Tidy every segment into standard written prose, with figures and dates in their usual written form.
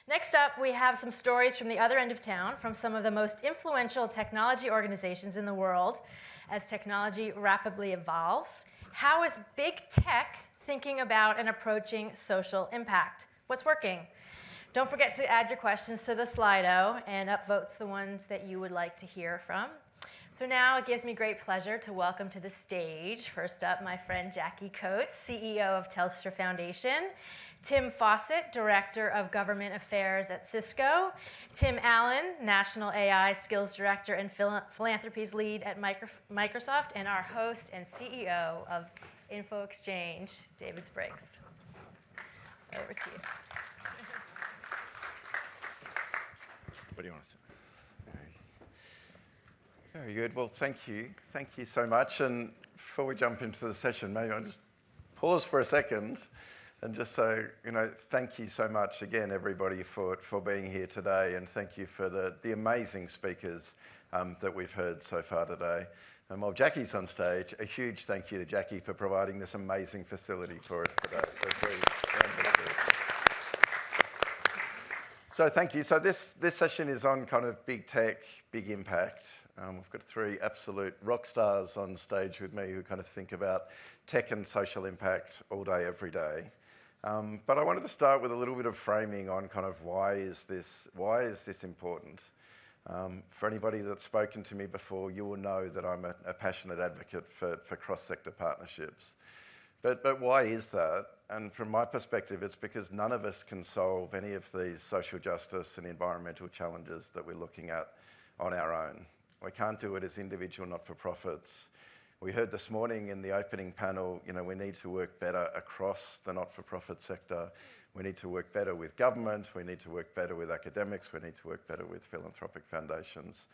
Next up, we have some stories from the other end of town from some of the most influential technology organizations in the world as technology rapidly evolves. How is big tech thinking about and approaching social impact? What's working? Don't forget to add your questions to the Slido and upvote the ones that you would like to hear from. So now it gives me great pleasure to welcome to the stage, first up, my friend Jackie Coates, CEO of Telstra Foundation, Tim Fawcett, Director of Government Affairs at Cisco, Tim Allen, National AI Skills Director and Philanthropies Lead at Microsoft, and our host and CEO of InfoExchange, David Spriggs. Over to you. What do you want to say? Very good. Well, thank you. Thank you so much. And before we jump into the session, maybe I'll just pause for a second and just say, thank you so much again, everybody, for being here today. And thank you for the amazing speakers that we've heard so far today. And while Jackie's on stage, a huge thank you to Jackie for providing this amazing facility for us today. So very wonderful. So thank you. So this session is on kind of big tech, big impact. We've got three absolute rock stars on stage with me who kind of think about tech and social impact all day, every day. But I wanted to start with a little bit of framing on kind of why is this important? For anybody that's spoken to me before, you will know that I'm a passionate advocate for cross-sector partnerships. But why is that? And from my perspective, it's because none of us can solve any of these social justice and environmental challenges that we're looking at on our own. We can't do it as individual not-for-profits. We heard this morning in the opening panel, we need to work better across the not-for-profit sector. We need to work better with government. We need to work better with academics. We need to work better with philanthropic foundations.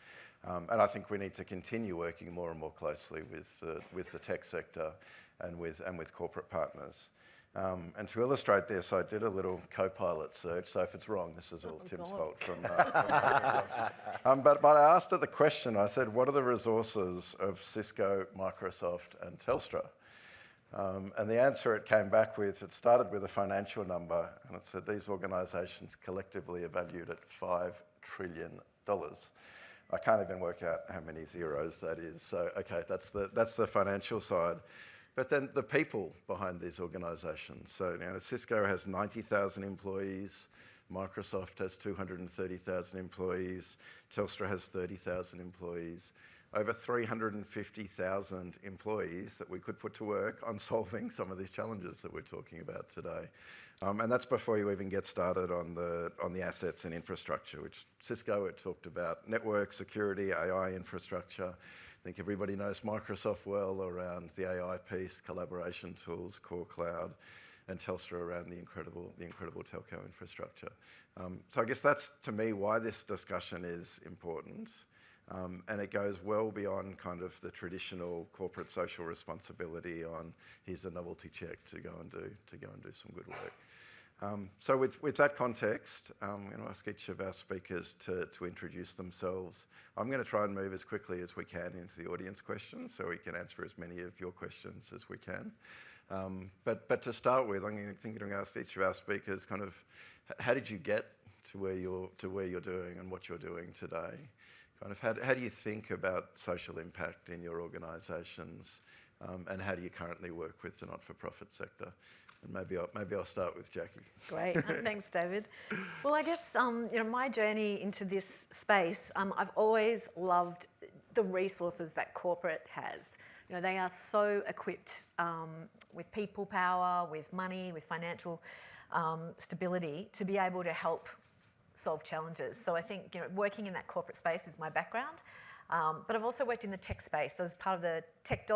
And I think we need to continue working more and more closely with the tech sector and with corporate partners. And to illustrate this, I did a little Copilot search. So if it's wrong, this is all Tim's fault from Microsoft. But I asked it the question. I said, what are the resources of Cisco, Microsoft, and Telstra? And the answer it came back with, it started with a financial number, and it said these organisations collectively are valued at $5 trillion. I can't even work out how many zeros that is. So, okay, that's the financial side. But then the people behind these organisations. So Cisco has 90,000 employees. Microsoft has 230,000 employees. Telstra has 30,000 employees. Over 350,000 employees that we could put to work on solving some of these challenges that we're talking about today. And that's before you even get started on the assets and infrastructure, which Cisco had talked about: network, security, AI infrastructure. I think everybody knows Microsoft well around the AI piece, collaboration tools, core cloud, and Telstra around the incredible telco infrastructure. So I guess that's, to me, why this discussion is important. And it goes well beyond kind of the traditional corporate social responsibility on here's a novelty check to go and do some good work. So with that context, I'm going to ask each of our speakers to introduce themselves. I'm going to try and move as quickly as we can into the audience questions so we can answer as many of your questions as we can. But to start with, I'm going to ask each of our speakers kind of how did you get to where you're doing and what you're doing today? Kind of how do you think about social impact in your organisations, and how do you currently work with the not-for-profit sector? And maybe I'll start with Jackie. Great, thanks, David. Well, I guess my journey into this space, I've always loved the resources that corporate has. They are so equipped with people power, with money, with financial stability to be able to help solve challenges. So I think working in that corporate space is my background. But I've also worked in the tech space. So as part of the tech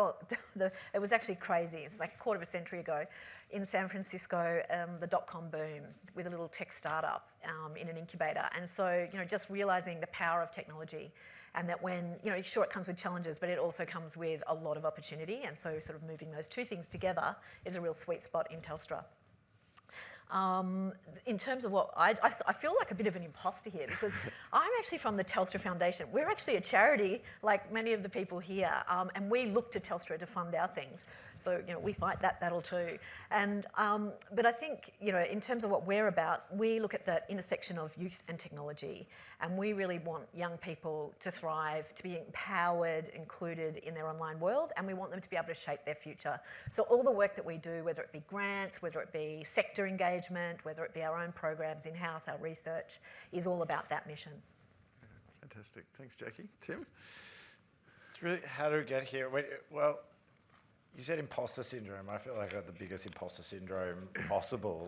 it was actually crazy. It's like a quarter of a century ago in San Francisco, the dot-com boom with a little tech startup in an incubator. And so, just realising the power of technology and that when, sure, it comes with challenges, but it also comes with a lot of opportunity. And so sort of moving those two things together is a real sweet spot in Telstra. In terms of what I feel like a bit of an imposter here because I'm actually from the Telstra Foundation. We're actually a charity, like many of the people here, and we look to Telstra to fund our things. So we fight that battle too. And but I think in terms of what we're about, we look at that intersection of youth and technology, and we really want young people to thrive, to be empowered, included in their online world, and we want them to be able to shape their future. So all the work that we do, whether it be grants, whether it be sector engagement, whether it be our own programs in-house, our research, is all about that mission. Fantastic. Thanks, Jackie. Tim? It's really, how do we get here? Well, you said imposter syndrome. I feel like I got the biggest imposter syndrome possible.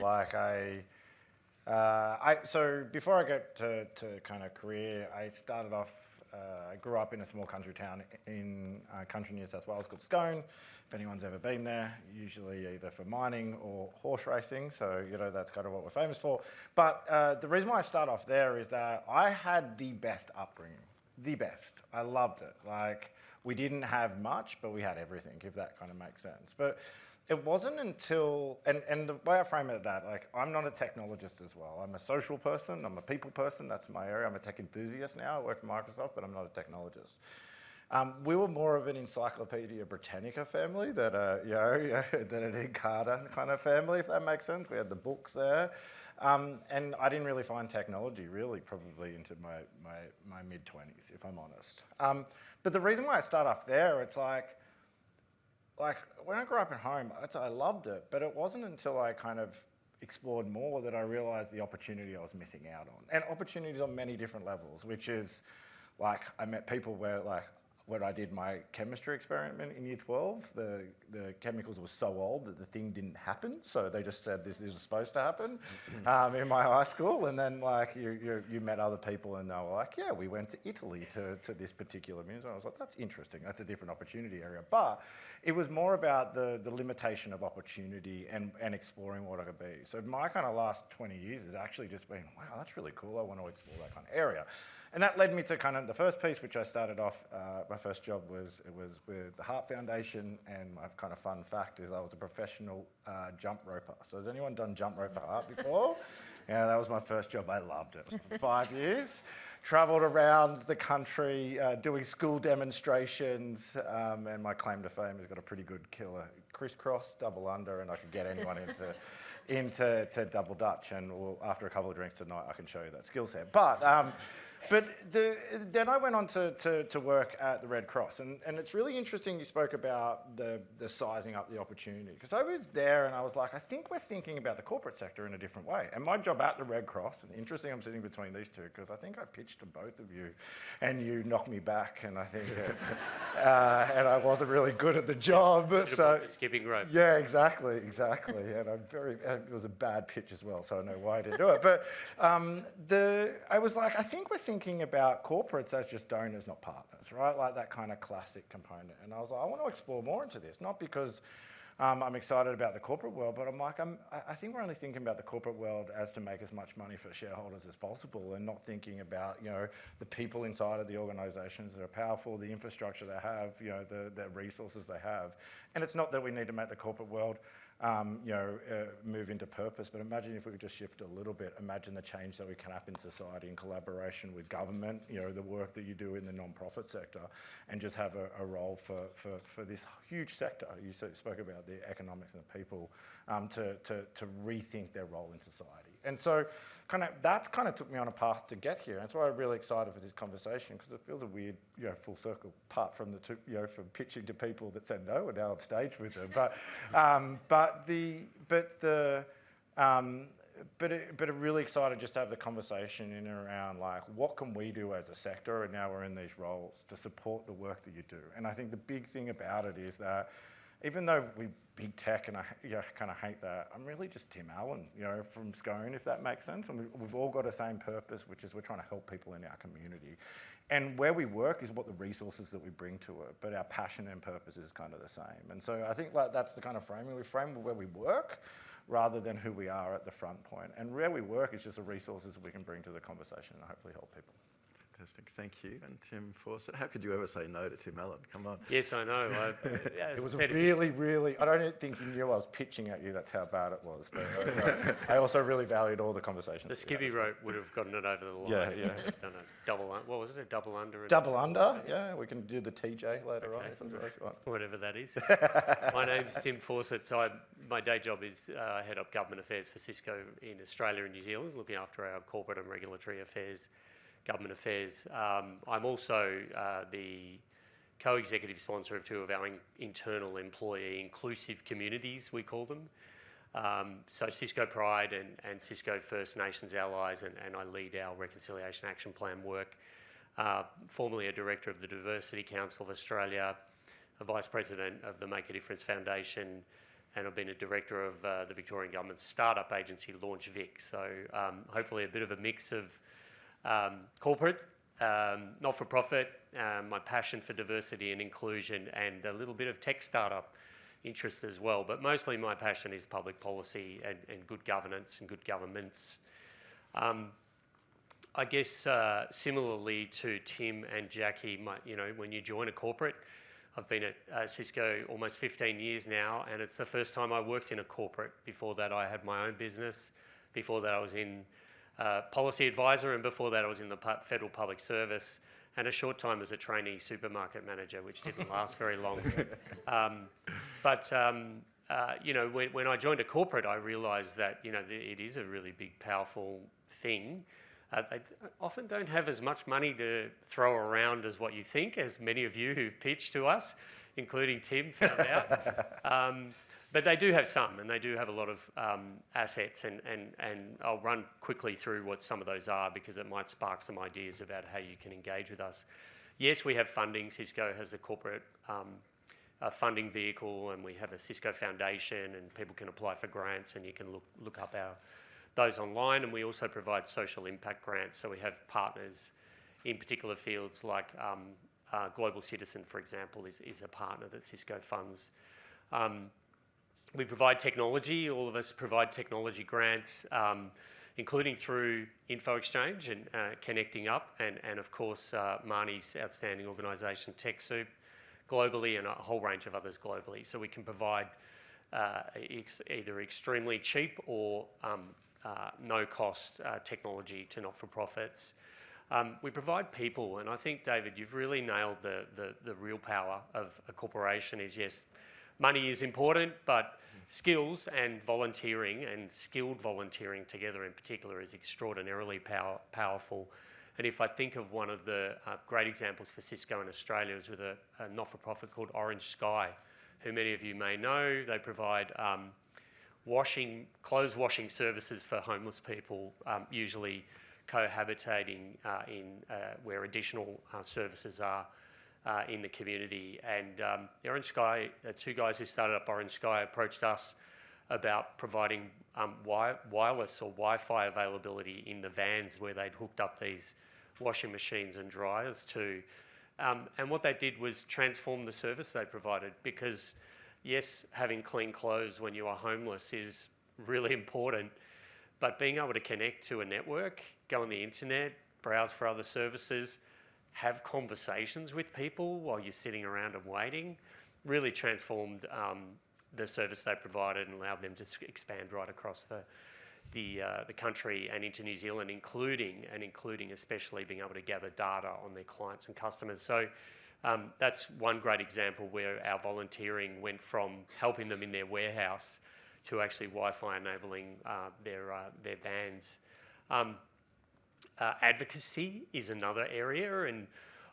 So before I got to kind of career, I started off, I grew up in a small country town in country New South Wales called Scone. If anyone's ever been there, usually either for mining or horse racing. So, that's kind of what we're famous for. But the reason why I start off there is that I had the best upbringing, the best. I loved it. We didn't have much, but we had everything, if that kind of makes sense. But it wasn't until, and the way I frame it at that, I'm not a technologist as well. I'm a social person, I'm a people person, that's my area. I'm a tech enthusiast now, I work for Microsoft, but I'm not a technologist. We were more of an Encyclopedia Britannica family than an Ed Carter kind of family, if that makes sense. We had the books there. And I didn't really find technology really probably into my mid-20s, if I'm honest. But the reason why I start off there, it's like when I grew up at home, I loved it, but it wasn't until I kind of explored more that I realised the opportunity I was missing out on. And opportunities on many different levels, which is I met people where when I did my chemistry experiment in year 12, the chemicals were so old that the thing didn't happen. So they just said this was supposed to happen in my high school. And then you met other people and they were like, yeah, we went to Italy to this particular museum. I was like, that's interesting. That's a different opportunity area. But it was more about the limitation of opportunity and exploring what I could be. So my kind of last 20 years has actually just been, wow, that's really cool. I want to explore that kind of area. And that led me to kind of the first piece, which I started off, my first job was with the Heart Foundation, and my kind of fun fact is I was a professional jump roper. So has anyone done jump rope for Heart before? Yeah, that was my first job. I loved it. It was for 5 years. Travelled around the country doing school demonstrations, and my claim to fame has got a pretty good killer crisscross, double under, and I could get anyone into double Dutch. And after a couple of drinks tonight, I can show you that skill set. But then I went on to work at the Red Cross, and it's really interesting you spoke about the sizing up the opportunity, because I was there and I was like, I think we're thinking about the corporate sector in a different way. And my job at the Red Cross, and interesting I'm sitting between these two, because I think I pitched to both of you and you knocked me back, and I think, and I wasn't really good at the job. So skipping rope. Yeah, exactly. And it was a bad pitch as well, so I know why I didn't do it. But I was like, I think we're thinking about corporates as just donors, not partners, right? Like that kind of classic component. And I was like, I want to explore more into this, not because I'm excited about the corporate world, but I'm like, I think we're only thinking about the corporate world as to make as much money for shareholders as possible, and not thinking about, the people inside of the organisations that are powerful, the infrastructure they have, the resources they have. And it's not that we need to make the corporate world move into purpose. But imagine if we could just shift a little bit. Imagine the change that we can happen in society in collaboration with government, the work that you do in the non-profit sector, and just have a role for this huge sector. You spoke about the economics and the people to rethink their role in society. And so that's took me on a path to get here. And that's why I'm really excited for this conversation, because it feels a weird, full circle, apart from the two, from pitching to people that said no, and now on stage with them. But I'm really excited just to have the conversation in and around what can we do as a sector, and now we're in these roles, to support the work that you do. And I think the big thing about it is that even though we big tech, and I kind of hate that, I'm really just Tim Allen, from Scone, if that makes sense. And we've all got the same purpose, which is we're trying to help people in our community. And where we work is what the resources that we bring to it, but our passion and purpose is kind of the same. And so I think that's the kind of framing. We frame where we work rather than who we are at the front point. And where we work is just the resources we can bring to the conversation and hopefully help people. Fantastic, thank you. And Tim Fawcett, how could you ever say no to Tim Allen? Come on. Yes, I know. It was really, I don't think you knew I was pitching at you, that's how bad it was. But I also really valued all the conversations. The Skibby rope would have gotten it over the line. Yeah, if yeah. they'd done a double, what was it, a double under? And Double under, yeah, we can do the TJ later on Okay. if you want. whatever that is. My name's Tim Fawcett. My day job is I head up government affairs for Cisco in Australia and New Zealand, looking after our corporate and regulatory affairs, government affairs. I'm also the co-executive sponsor of two of our internal employee inclusive communities, we call them. So Cisco Pride and Cisco First Nations Allies, and I lead our Reconciliation Action Plan work. Formerly a director of the Diversity Council of Australia, a vice president of the Make a Difference Foundation, and I've been a director of the Victorian Government's startup agency, Launch Vic. So hopefully a bit of a mix of corporate, not-for-profit, my passion for diversity and inclusion, and a little bit of tech startup interest as well. But mostly my passion is public policy and good governance and good governments. I guess similarly to Tim and Jackie, when you join a corporate, I've been at Cisco almost 15 years now, and it's the first time I worked in a corporate. Before that, I had my own business. Before that, I was in policy advisor, and before that, I was in the federal public service, and a short time as a trainee supermarket manager, which didn't last very long. When I joined a corporate, I realised that it is a really big, powerful thing. They often don't have as much money to throw around as what you think, as many of you who've pitched to us, including Tim, found out. But they do have some, and they do have a lot of assets, and I'll run quickly through what some of those are because it might spark some ideas about how you can engage with us. Yes, we have funding. Cisco has a corporate funding vehicle, and we have a Cisco Foundation, and people can apply for grants, and you can look up those online, and we also provide social impact grants. So we have partners in particular fields like Global Citizen, for example, is a partner that Cisco funds. We provide technology. All of us provide technology grants, including through Info Exchange and Connecting Up, and of course Marnie's outstanding organisation TechSoup globally, and a whole range of others globally. So we can provide either extremely cheap or no-cost technology to not-for-profits. We provide people, and I think, David, you've really nailed the real power of a corporation is, yes, money is important, but skills and volunteering, and skilled volunteering together in particular, is extraordinarily powerful. And if I think of one of the great examples for Cisco in Australia is with a not-for-profit called Orange Sky, who many of you may know. They provide clothes washing services for homeless people, usually cohabitating in where additional services are in the community. And the Orange Sky, two guys who started up Orange Sky approached us about providing wireless or Wi-Fi availability in the vans where they'd hooked up these washing machines and dryers to. And what they did was transform the service they provided, because yes, having clean clothes when you are homeless is really important, but being able to connect to a network, go on the internet, browse for other services, have conversations with people while you're sitting around and waiting, really transformed the service they provided and allowed them to expand right across the country and into New Zealand, including especially being able to gather data on their clients and customers. So that's one great example where our volunteering went from helping them in their warehouse to actually Wi-Fi enabling their vans. Advocacy is another area, and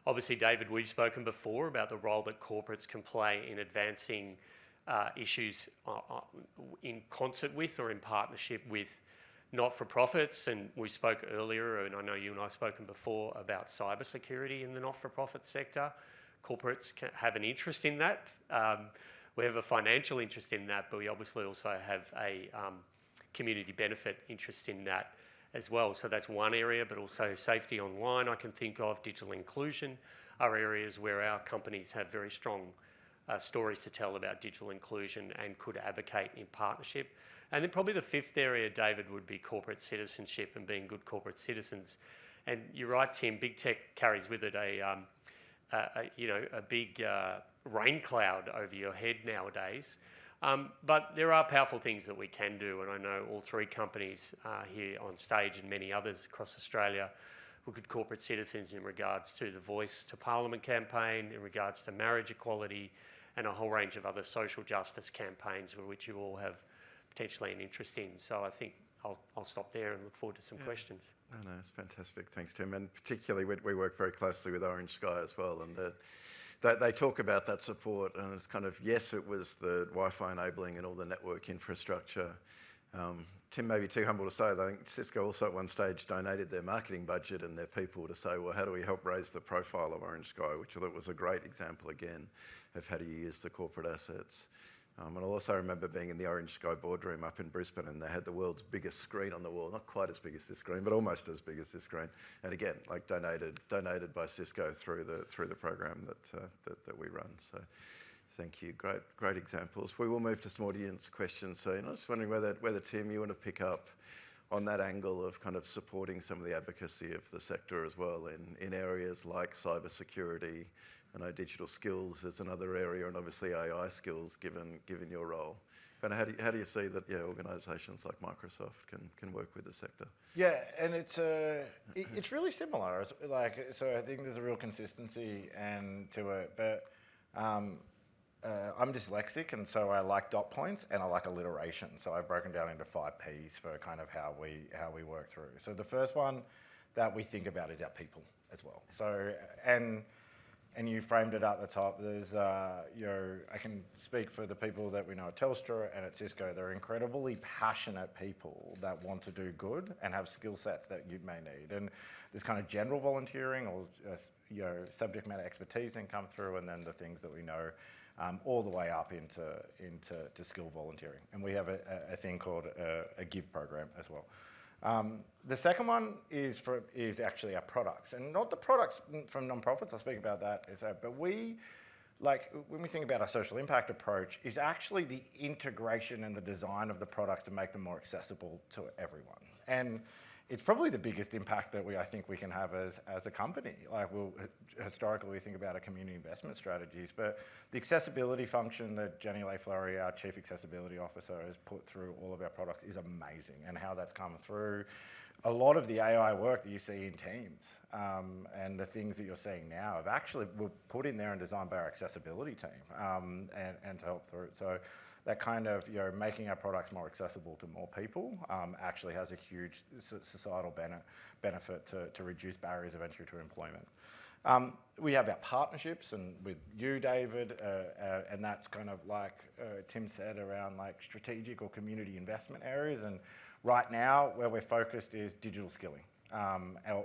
obviously, David, we've spoken before about the role that corporates can play in advancing issues in concert with or in partnership with not-for-profits, and we spoke earlier, and I know you and I have spoken before about cybersecurity in the not-for-profit sector. Corporates have an interest in that. We have a financial interest in that, but we obviously also have a community benefit interest in that as well. So that's one area, but also safety online, I can think of, digital inclusion are areas where our companies have very strong stories to tell about digital inclusion and could advocate in partnership. And then probably the fifth area, David, would be corporate citizenship and being good corporate citizens. And you're right, Tim. Big tech carries with it a big rain cloud over your head nowadays. But there are powerful things that we can do, and I know all three companies here on stage and many others across Australia were good corporate citizens in regards to the Voice to Parliament campaign, in regards to marriage equality, and a whole range of other social justice campaigns for which you all have potentially an interest in. So I think I'll stop there and look forward to some questions. No, it's fantastic. Thanks, Tim. And particularly, we work very closely with Orange Sky as well, and they talk about that support, and it's kind of, yes, it was the Wi-Fi enabling and all the network infrastructure. Tim may be too humble to say that. I think Cisco also at one stage donated their marketing budget and their people to say, well, how do we help raise the profile of Orange Sky, which I thought was a great example, again, of how do you use the corporate assets. And I also remember being in the Orange Sky boardroom up in Brisbane, and they had the world's biggest screen on the wall, not quite as big as this screen, but almost as big as this screen. And again, like donated by Cisco through the program that we run. So thank you. Great examples. We will move to some audience questions soon. I was just wondering whether Tim, you want to pick up on that angle of kind of supporting some of the advocacy of the sector as well in areas like cybersecurity. I know digital skills is another area, and obviously AI skills, given your role. Kind of how do you see that organisations like Microsoft can work with the sector? Yeah, and it's really similar. So I think there's a real consistency to it, but I'm dyslexic, and so I like dot points and I like alliteration. So I've broken down into 5 Ps for kind of how we work through. So the first one that we think about is our people as well. So and you framed it up at the top. There's, I can speak for the people that we know at Telstra and at Cisco. They're incredibly passionate people that want to do good and have skill sets that you may need. And there's kind of general volunteering or, subject matter expertise can come through, and then the things that we know all the way up into skill volunteering. And we have a thing called a GIVE program as well. The second one is actually our products, and not the products from non-profits. I'll speak about that. But when we think about our social impact approach, is actually the integration and the design of the products to make them more accessible to everyone. And it's probably the biggest impact that I think we can have as a company. Historically, we think about our community investment strategies, but the accessibility function that Jenny Lay-Fleury, our Chief Accessibility Officer, has put through all of our products is amazing, and how that's come through. A lot of the AI work that you see in Teams and the things that you're seeing now have actually were put in there and designed by our accessibility team and to help through it. So that kind of, making our products more accessible to more people actually has a huge societal benefit to reduce barriers of entry to employment. We have our partnerships, and with you, David, and that's kind of like Tim said, around like strategic or community investment areas. And right now, where we're focused is digital skilling.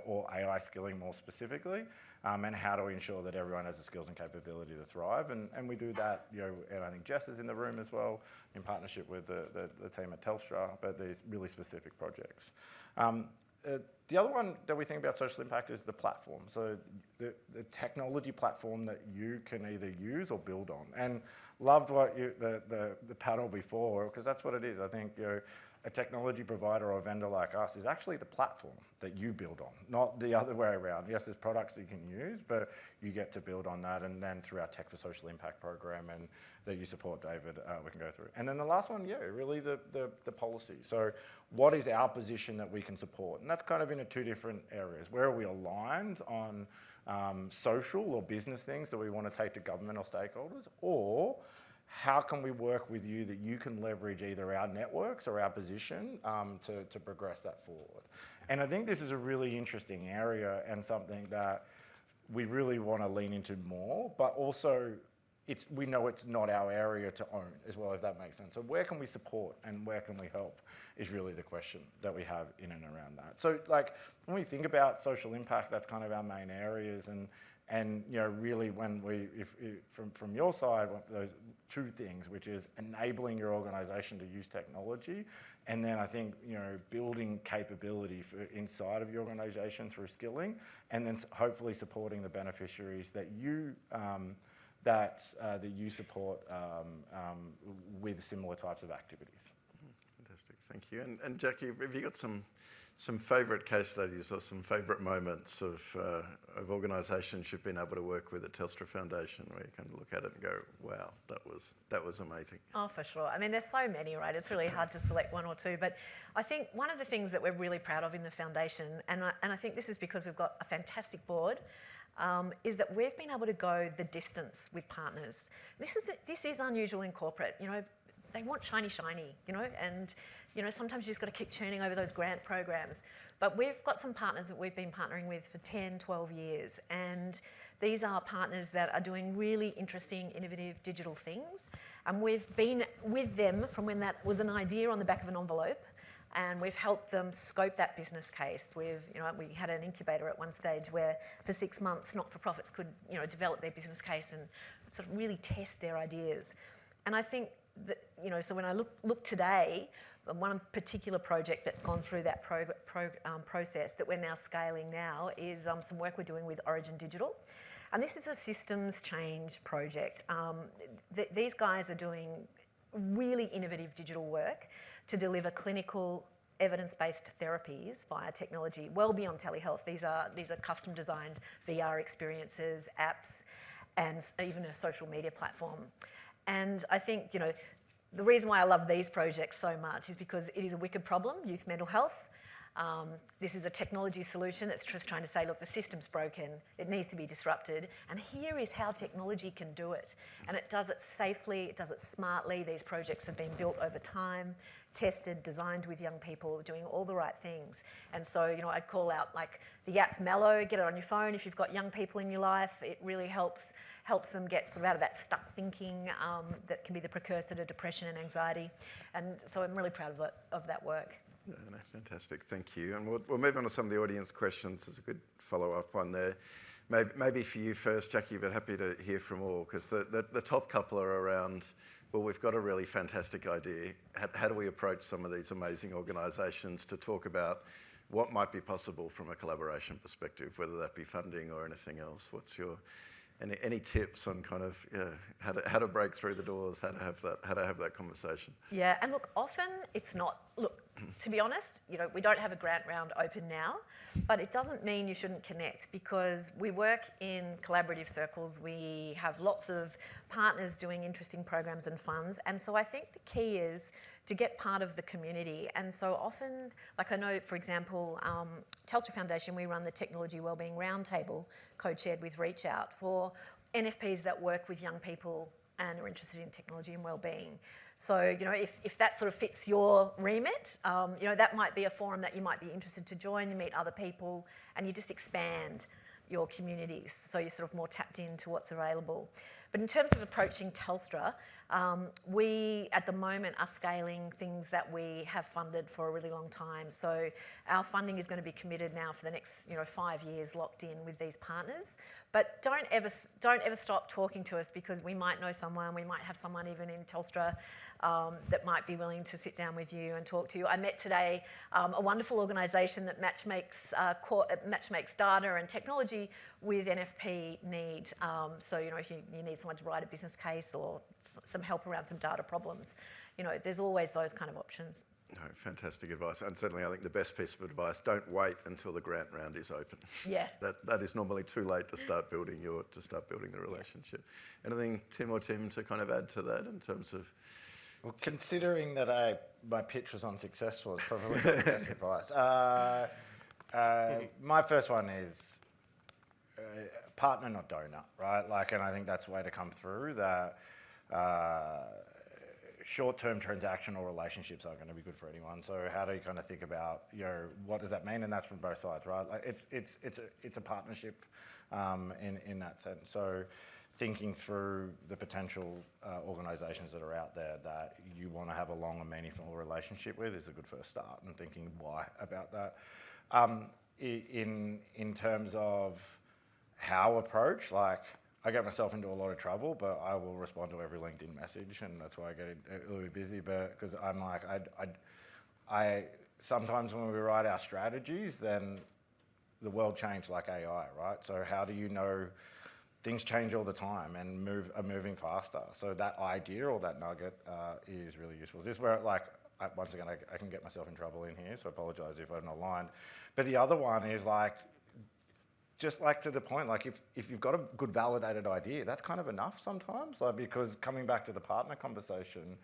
Or AI skilling more specifically, and how do we ensure that everyone has the skills and capability to thrive. And we do that, and I think Jess is in the room as well, in partnership with the team at Telstra, but these really specific projects. The other one that we think about social impact is the platform. So the technology platform that you can either use or build on. And loved what the panel before, because that's what it is. I think, a technology provider or a vendor like us is actually the platform that you build on, not the other way around. Yes, there's products that you can use, but you get to build on that, and then through our Tech for Social Impact program and that you support, David, we can go through. And then the last one, really the policy. So what is our position that we can support? And that's kind of in 2 different areas. Where are we aligned on social or business things that we want to take to government or stakeholders, or how can we work with you that you can leverage either our networks or our position to progress that forward? And I think this is a really interesting area and something that we really want to lean into more, but also we know it's not our area to own as well, if that makes sense. So where can we support and where can we help is really the question that we have in and around that. So when we think about social impact, that's kind of our main areas, and really when from your side, those 2 things, which is enabling your organisation to use technology, and then I think, building capability inside of your organisation through skilling, and then hopefully supporting the beneficiaries that you support with similar types of activities. Fantastic, thank you. And Jackie, have you got some some favourite case studies or some favourite moments of organisations you've been able to work with at Telstra Foundation, where you kind of look at it and go, wow, that was amazing. Oh, for sure. I mean, there's so many, right? It's really hard to select one or two. But I think one of the things that we're really proud of in the foundation, and I think this is because we've got a fantastic board, is that we've been able to go the distance with partners. This is unusual in corporate. You know, they want shiny, and you know, sometimes you just got to keep churning over those grant programs. But we've got some partners that we've been partnering with for 10, 12 years. And these are partners that are doing really interesting, innovative digital things. And we've been with them from when that was an idea on the back of an envelope. And we've helped them scope that business case. We had an incubator at one stage where for 6 months, not-for-profits could, you know, develop their business case and sort of really test their ideas. And I think that, you know, so when I look today, one particular project that's gone through that process that we're now scaling now is some work we're doing with Origin Digital. And this is a systems change project. These guys are doing really innovative digital work to deliver clinical evidence-based therapies via technology, well beyond telehealth. These are custom designed VR experiences, apps, and even a social media platform. And I think, you know, the reason why I love these projects so much is because it is a wicked problem, youth mental health. This is a technology solution that's just trying to say, look, the system's broken, it needs to be disrupted, and here is how technology can do it. And it does it safely, it does it smartly. These projects have been built over time, tested, designed with young people, doing all the right things. And so, you know, I'd call out like the app Mellow, get it on your phone if you've got young people in your life. It really helps them get sort of out of that stuck thinking that can be the precursor to depression and anxiety. And so I'm really proud of that work. Yeah, no, fantastic, thank you. And we'll move on to some of the audience questions. There's a good follow-up on there. Maybe for you first, Jackie, but happy to hear from all, because the top couple are around, well, we've got a really fantastic idea. How do we approach some of these amazing organisations to talk about what might be possible from a collaboration perspective, whether that be funding or anything else? What's your any tips on kind of how to break through the doors, how to have that conversation? Yeah, and look, often it's not. Look, to be honest, you know, we don't have a grant round open now, but it doesn't mean you shouldn't connect, because we work in collaborative circles. We have lots of partners doing interesting programs and funds, and so I think the key is to get part of the community. And so often, like I know, for example, Telstra Foundation, we run the Technology Wellbeing Roundtable, co-chaired with Reach Out, for NFPs that work with young people and are interested in technology and wellbeing. So, you know, if that sort of fits your remit, you know, that might be a forum that you might be interested to join. You meet other people and you just expand your communities, so you're sort of more tapped into what's available. But in terms of approaching Telstra, we at the moment are scaling things that we have funded for a really long time. So our funding is going to be committed now for the next 5 years, locked in with these partners. But don't ever stop talking to us, because we might know someone, we might have someone even in Telstra that might be willing to sit down with you and talk to you. I met today a wonderful organisation that matchmakes data and technology with NFP need. So, you know, if you need someone to write a business case or some help around some data problems, you know, there's always those kind of options. No, fantastic advice. And certainly I think the best piece of advice, don't wait until the grant round is open. Yeah. That is normally too late to start building the relationship. Anything, Tim to kind of add to that in terms of... Well, considering that my pitch was unsuccessful, it's probably the best advice. My first one is partner, not donor, right? Like, and I think that's the way to come through that. Short-term transactional relationships aren't going to be good for anyone. So how do you kind of think about, you know, what does that mean? And that's from both sides, right? Like it's a partnership in that sense. So thinking through the potential organisations that are out there that you want to have a long and meaningful relationship with is a good first start, and thinking why about that. In terms of how approach, like, I get myself into a lot of trouble, but I will respond to every LinkedIn message, and that's why I get a little bit busy. But because I'm like, I sometimes when we write our strategies, then the world changed like AI, right? So how do you know things change all the time and are moving faster? So that idea or that nugget is really useful. This is where, like, once again, I can get myself in trouble in here, so I apologise if I'm not aligned. But the other one is like, just like to the point, like if you've got a good validated idea, that's kind of enough sometimes. Like, because coming back to the partner conversation,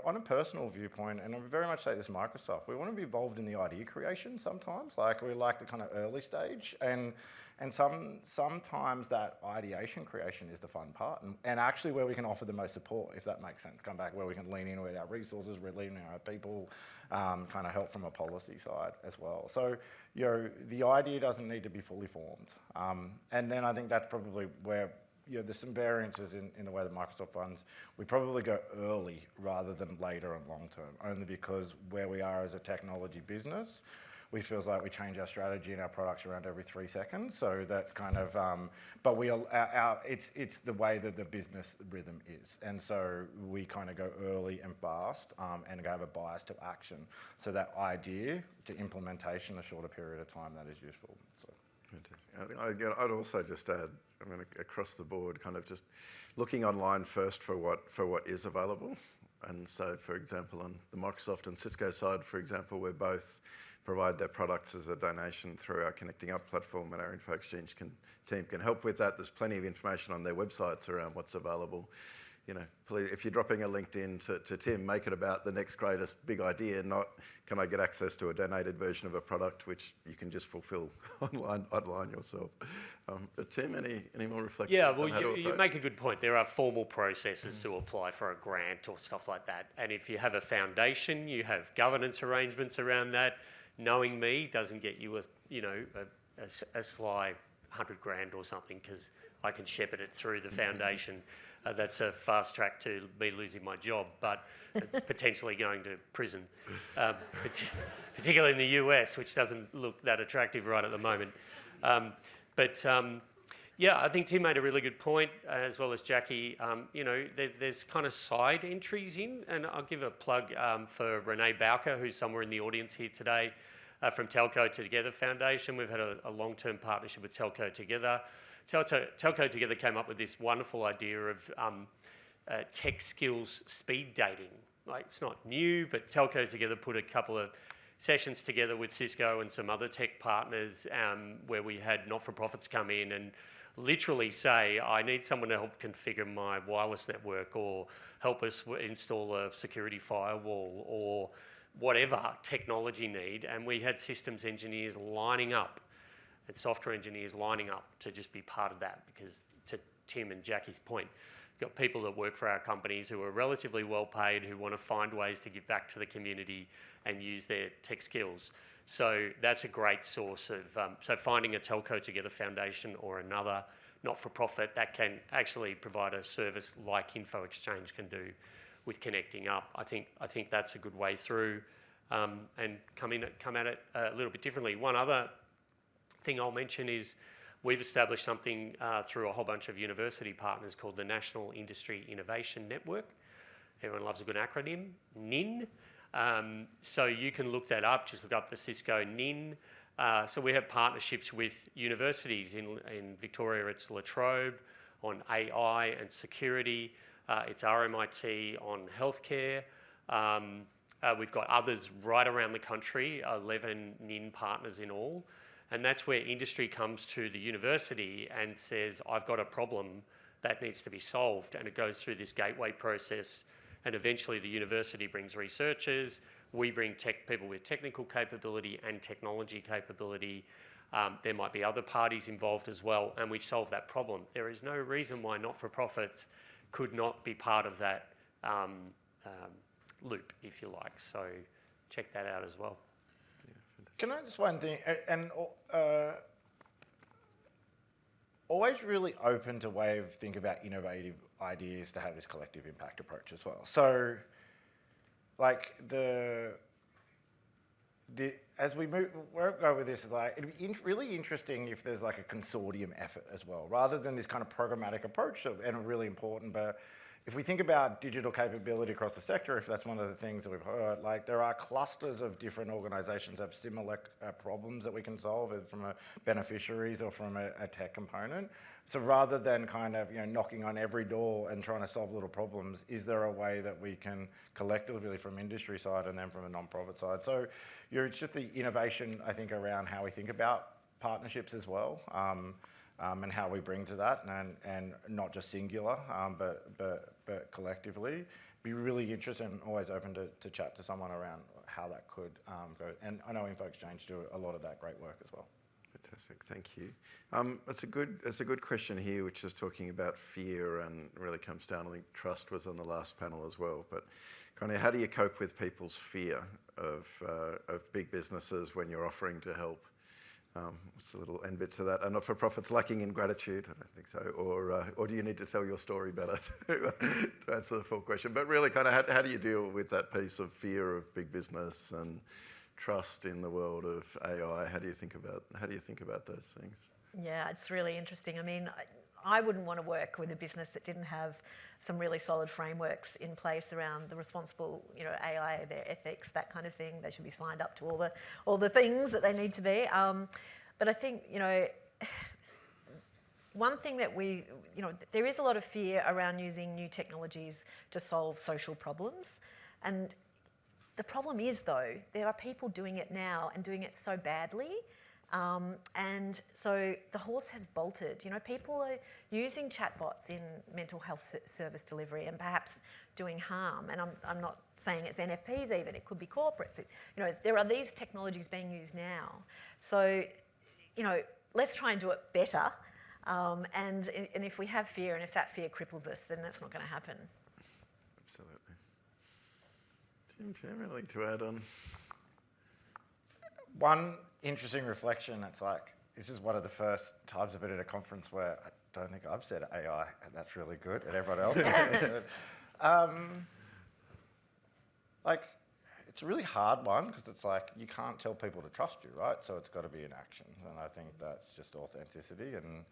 on a personal viewpoint, and I very much say this Microsoft, we want to be involved in the idea creation sometimes. Like, we like the kind of early stage, and sometimes that ideation creation is the fun part, and actually where we can offer the most support, if that makes sense. Come back where we can lean in with our resources, we're leaning in our people, kind of help from a policy side as well. So, the idea doesn't need to be fully formed. And then I think that's probably where there's some variances in the way that Microsoft funds. We probably go early rather than later and long term, only because where we are as a technology business, we feels like we change our strategy and our products around every 3 seconds. So that's kind of, but it's the way that the business rhythm is. And so we kind of go early and fast and have a bias to action. So that idea to implementation, a shorter period of time, that is useful. So. Fantastic. I'd also just add, across the board, kind of just looking online first for what is available. And so, for example, on the Microsoft and Cisco side, for example, we both provide their products as a donation through our Connecting Up platform, and our Info Exchange team can help with that. There's plenty of information on their websites around what's available. Please, if you're dropping a link in to Tim, make it about the next greatest big idea, not can I get access to a donated version of a product which you can just fulfill online yourself. But Tim, any more reflections? Yeah, well, you make a good point. There are formal processes to apply for a grant or stuff like that. And if you have a foundation, you have governance arrangements around that. Knowing me doesn't get you a sly 100 grand or something, because I can shepherd it through the foundation. That's a fast track to me losing my job, but potentially going to prison, particularly in the US, which doesn't look that attractive right at the moment. Yeah, I think Tim made a really good point, as well as Jackie. There's kind of side entries in, and I'll give a plug for Renee Bowker, who's somewhere in the audience here today, from Telco Together Foundation. We've had a long-term partnership with Telco Together. Telco Together came up with this wonderful idea of tech skills speed dating. Like, it's not new, but Telco Together put a couple of sessions together with Cisco and some other tech partners where we had not-for-profits come in and literally say, I need someone to help configure my wireless network, or help us install a security firewall, or whatever technology need. And we had systems engineers lining up and software engineers lining up to just be part of that, because to Tim and Jackie's point, we've got people that work for our companies who are relatively well paid, who want to find ways to give back to the community and use their tech skills. So that's a great source of, so finding a Telco Together Foundation or another not-for-profit that can actually provide a service like Info Exchange can do with Connecting Up. I think that's a good way through, and come at it a little bit differently. One other thing I'll mention is we've established something through a whole bunch of university partners called the National Industry Innovation Network. Everyone loves a good acronym, NIN. So you can look that up, just look up the Cisco NIN. So we have partnerships with universities. In Victoria, it's La Trobe on AI and security. It's RMIT on healthcare. We've got others right around the country, 11 NIN partners in all. And that's where industry comes to the university and says, I've got a problem that needs to be solved. And it goes through this gateway process. And eventually the university brings researchers. We bring people with technical capability and technology capability. There might be other parties involved as well. And we solve that problem. There is no reason why not-for-profits could not be part of that loop, if you like. So check that out as well. Can I just one thing, and always really open to way of thinking about innovative ideas to have this collective impact approach as well. So, like as we move, where I go with this is like, it'd be really interesting if there's like a consortium effort as well, rather than this kind of programmatic approach, and really important, but if we think about digital capability across the sector, if that's one of the things that we've heard, like there are clusters of different organisations that have similar problems that we can solve from a beneficiaries or from a tech component. So rather than kind of knocking on every door and trying to solve little problems, is there a way that we can collectively from industry side and then from a non-profit side? So it's just the innovation, I think, around how we think about partnerships as well. And how we bring to that, and not just singular, but collectively. Be really interested and always open to chat to someone around how that could go. And I know InfoExchange do a lot of that great work as well. Fantastic, thank you. It's a good question here, which is talking about fear and really comes down. I think trust was on the last panel as well, but kind of how do you cope with people's fear of big businesses when you're offering to help? What's a little end bit to that? Are not-for-profits lacking in gratitude? I don't think so. Or do you need to tell your story better to answer the full question? But really, kind of, how do you deal with that piece of fear of big business and trust in the world of AI? How do you think about those things? Yeah, it's really interesting. I mean, I wouldn't want to work with a business that didn't have some really solid frameworks in place around the responsible, AI, their ethics, that kind of thing. They should be signed up to all the things that they need to be. But I think, one thing that there is a lot of fear around using new technologies to solve social problems. And the problem is, though, there are people doing it now and doing it so badly. And so the horse has bolted. People are using chatbots in mental health service delivery and perhaps doing harm. And I'm not saying it's NFPs even, it could be corporates. There are these technologies being used now. So, let's try and do it better. And if we have fear and if that fear cripples us, then that's not going to happen. Absolutely. Tim, do you have anything to add on? One interesting reflection, it's like, this is one of the first times I've been at a conference where I don't think I've said AI, and that's really good, and everyone else is good. It's a really hard one, because it's like, you can't tell people to trust you, right? So it's got to be in action, and I think that's just authenticity, and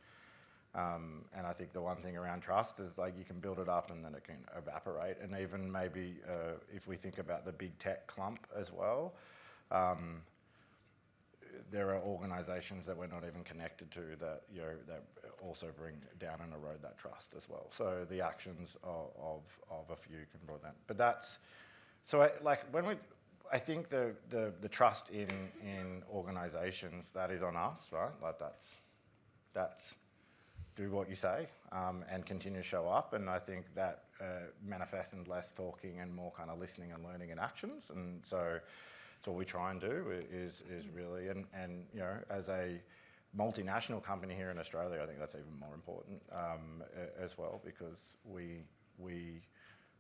I think the one thing around trust is like you can build it up and then it can evaporate, and even maybe if we think about the big tech clump as well, there are organisations that we're not even connected to that that also bring down and erode that trust as well. So the actions of a few can bring that. But that's so I think the trust in organisations, that is on us, right? Like that's do what you say and continue to show up. And I think that manifests in less talking and more kind of listening and learning and actions. And so what we try and do is really, and as a multinational company here in Australia, I think that's even more important as well, because we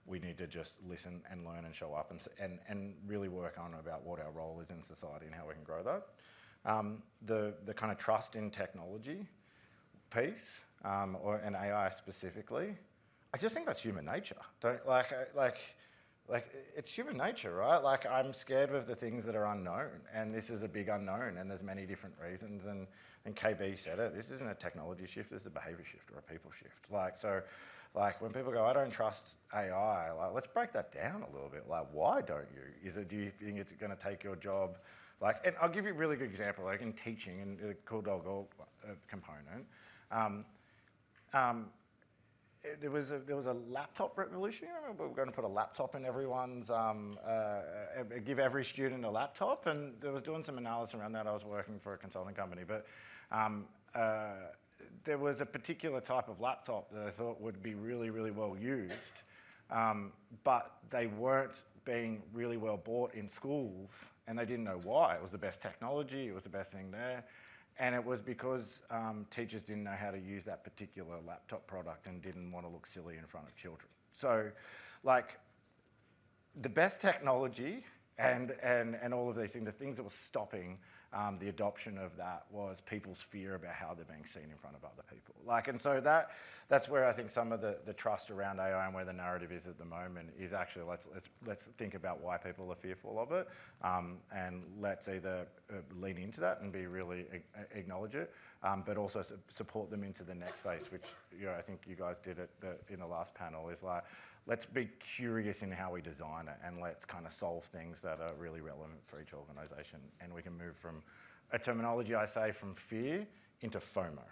need to just listen and learn and show up and really work on about what our role is in society and how we can grow that. The kind of trust in technology piece, and AI specifically, I just think that's human nature. Like it's human nature, right? Like I'm scared of the things that are unknown, and this is a big unknown, and there's many different reasons. And KB said it. This isn't a technology shift. This is a behaviour shift or a people shift. Like when people go, I don't trust AI. Like let's break that down a little bit. Like why don't you? Do you think it's going to take your job? Like, and I'll give you a really good example. Like in teaching and the Cool Dog component. There was a laptop revolution. We were going to put a laptop in everyone's, give every student a laptop, and there was doing some analysis around that. I was working for a consulting company, but there was a particular type of laptop that I thought would be really, really well used, but they weren't being really well bought in schools, and they didn't know why. It was the best technology, it was the best thing there. And it was because teachers didn't know how to use that particular laptop product and didn't want to look silly in front of children. So, like, the best technology and all of these things, the things that were stopping the adoption of that was people's fear about how they're being seen in front of other people. And so that's where I think some of the trust around AI and where the narrative is at the moment is actually let's think about why people are fearful of it, and let's either lean into that and be really acknowledge it, but also support them into the next phase, which I think you guys did in the last panel, is like, let's be curious in how we design it, and let's kind of solve things that are really relevant for each organisation. And we can move from a terminology, I say, from fear into FOMO,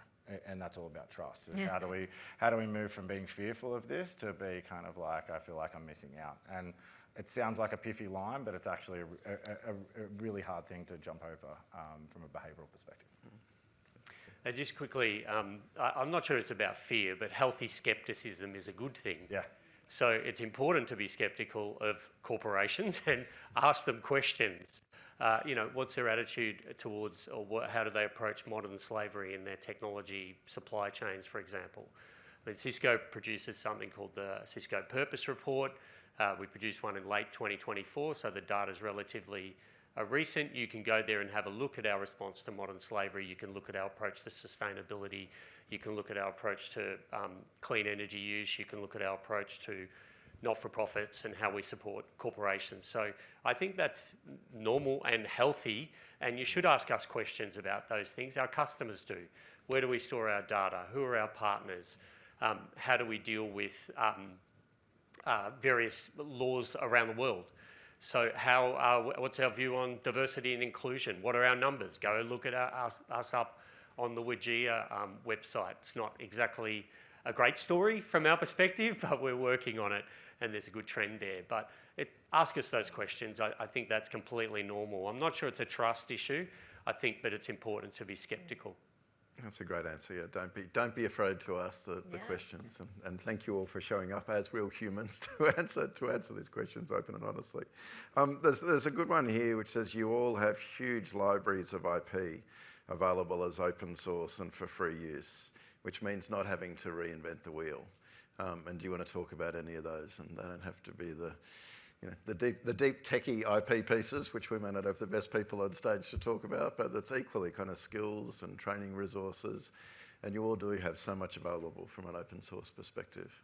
and that's all about trust. Is how do we move from being fearful of this to be kind of like, I feel like I'm missing out. And it sounds like a pithy line, but it's actually a really hard thing to jump over from a behavioural perspective. And just quickly, I'm not sure it's about fear, but healthy skepticism is a good thing. Yeah. So it's important to be skeptical of corporations and ask them questions. What's their attitude towards, or how do they approach modern slavery in their technology supply chains, for example? I mean, Cisco produces something called the Cisco Purpose Report. We produced one in late 2024, so the data is relatively recent. You can go there and have a look at our response to modern slavery. You can look at our approach to sustainability. You can look at our approach to clean energy use. You can look at our approach to not-for-profits and how we support corporations. So I think that's normal and healthy, and you should ask us questions about those things. Our customers do. Where do we store our data? Who are our partners? How do we deal with various laws around the world? So what's our view on diversity and inclusion? What are our numbers? Go look at us up on the WGEA website. It's not exactly a great story from our perspective, but we're working on it, and there's a good trend there. But ask us those questions. I think that's completely normal. I'm not sure it's a trust issue, but it's important to be sceptical. That's a great answer. Yeah, don't be afraid to ask the questions, and thank you all for showing up as real humans to answer these questions open and honestly. There's a good one here which says you all have huge libraries of IP available as open source and for free use, which means not having to reinvent the wheel. And do you want to talk about any of those? And they don't have to be the deep techie IP pieces, which we may not have the best people on stage to talk about, but that's equally kind of skills and training resources. And you all do have so much available from an open source perspective.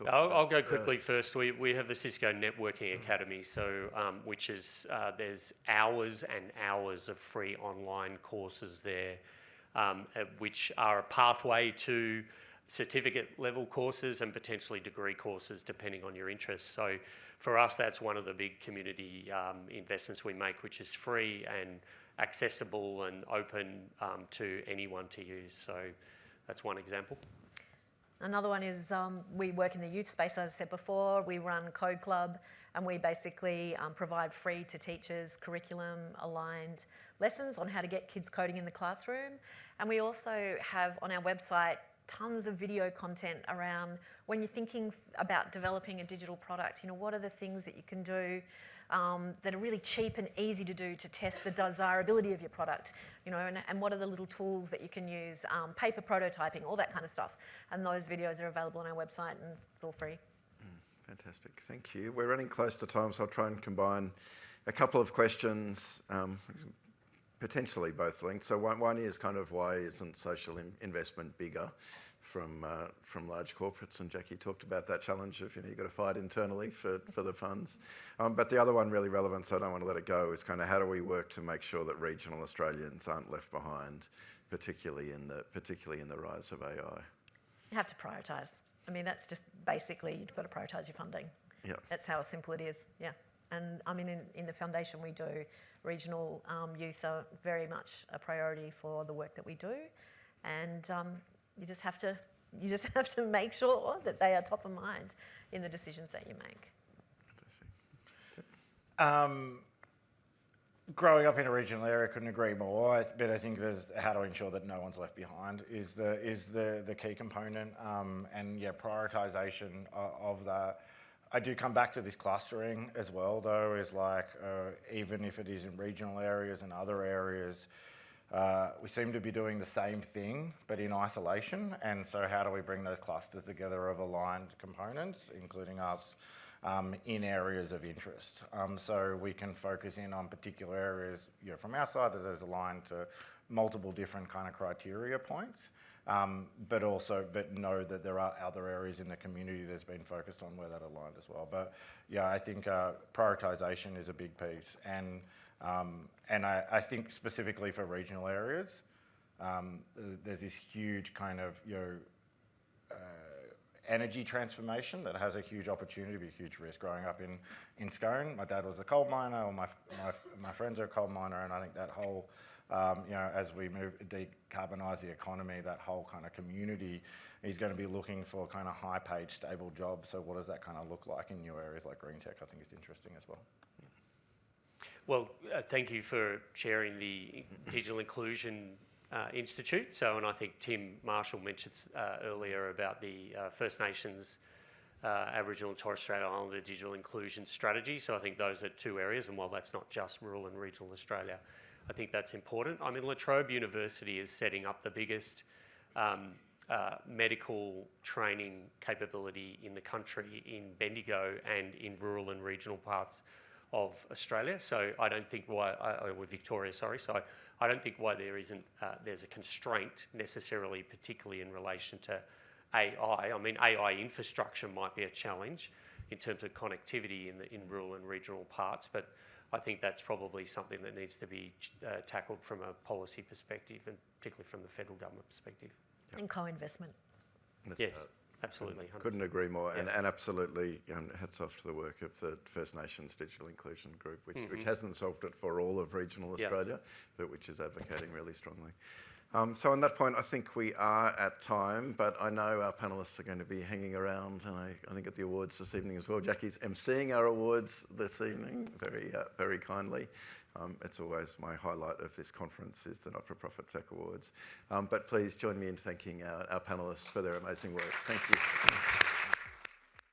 I'll go quickly first. We have the Cisco Networking Academy, so which is there's hours and hours of free online courses there, which are a pathway to certificate level courses and potentially degree courses depending on your interests. So for us, that's one of the big community investments we make, which is free and accessible and open to anyone to use. So that's one example. Another one is we work in the youth space, as I said before. We run Code Club, and we basically provide free to teachers curriculum-aligned lessons on how to get kids coding in the classroom. And we also have on our website tons of video content around when you're thinking about developing a digital product, what are the things that you can do that are really cheap and easy to do to test the desirability of your product, and what are the little tools that you can use, paper prototyping, all that kind of stuff. And those videos are available on our website, and it's all free. Fantastic, thank you. We're running close to time, so I'll try and combine a couple of questions, potentially both linked. So one is kind of why isn't social investment bigger from large corporates? And Jackie talked about that challenge of you've got to fight internally for the funds. But the other one really relevant, so I don't want to let it go, is kind of how do we work to make sure that regional Australians aren't left behind, particularly in the rise of AI. You have to prioritise. I mean, that's just basically you've got to prioritise your funding. Yeah. That's how simple it is. Yeah. And I mean, in the foundation we do, regional youth are very much a priority for the work that we do, and you just have to make sure that they are top of mind in the decisions that you make. Growing up in a regional area, couldn't agree more. But I think there's how to ensure that no one's left behind is the key component, and prioritisation of that. I do come back to this clustering as well, though, is like, even if it is in regional areas and other areas, we seem to be doing the same thing, but in isolation. And so how do we bring those clusters together of aligned components, including us in areas of interest. So we can focus in on particular areas, from our side that is aligned to multiple different kind of criteria points, but know that there are other areas in the community that's been focused on where that aligned as well. But yeah, I think prioritisation is a big piece, and I think specifically for regional areas, there's this huge kind of energy transformation that has a huge opportunity, but a huge risk. Growing up in Scone, my dad was a coal miner, or my friends are a coal miner, and I think that whole, as we decarbonise the economy, that whole kind of community is going to be looking for kind of high-paid, stable jobs. So what does that kind of look like in new areas like green tech? I think is interesting as well. Well, thank you for chairing the Digital Inclusion Institute. And I think Tim Marshall mentioned earlier about the First Nations, Aboriginal and Torres Strait Islander Digital Inclusion Strategy. So I think those are two areas, and while that's not just rural and regional Australia, I think that's important. I mean, La Trobe University is setting up the biggest medical training capability in the country in Bendigo and in rural and regional parts of Australia. So I don't think with Victoria, sorry. So I don't think why there's a constraint necessarily, particularly in relation to AI. I mean, AI infrastructure might be a challenge in terms of connectivity in rural and regional parts, but I think that's probably something that needs to be tackled from a policy perspective, and particularly from the federal government perspective. And co-investment. Yes, absolutely. 100%. Couldn't agree more, Yeah. and absolutely hats off to the work of the First Nations Digital Inclusion Group, which hasn't solved it for all of regional Australia, but which is advocating really strongly. So on that point, I think we are at time, but I know our panellists are going to be hanging around, and I think at the awards this evening as well. Jackie's emceeing our awards this evening, very kindly. It's always my highlight of this conference is the Not-for-Profit Tech Awards. But please join me in thanking our panellists for their amazing work. Thank you.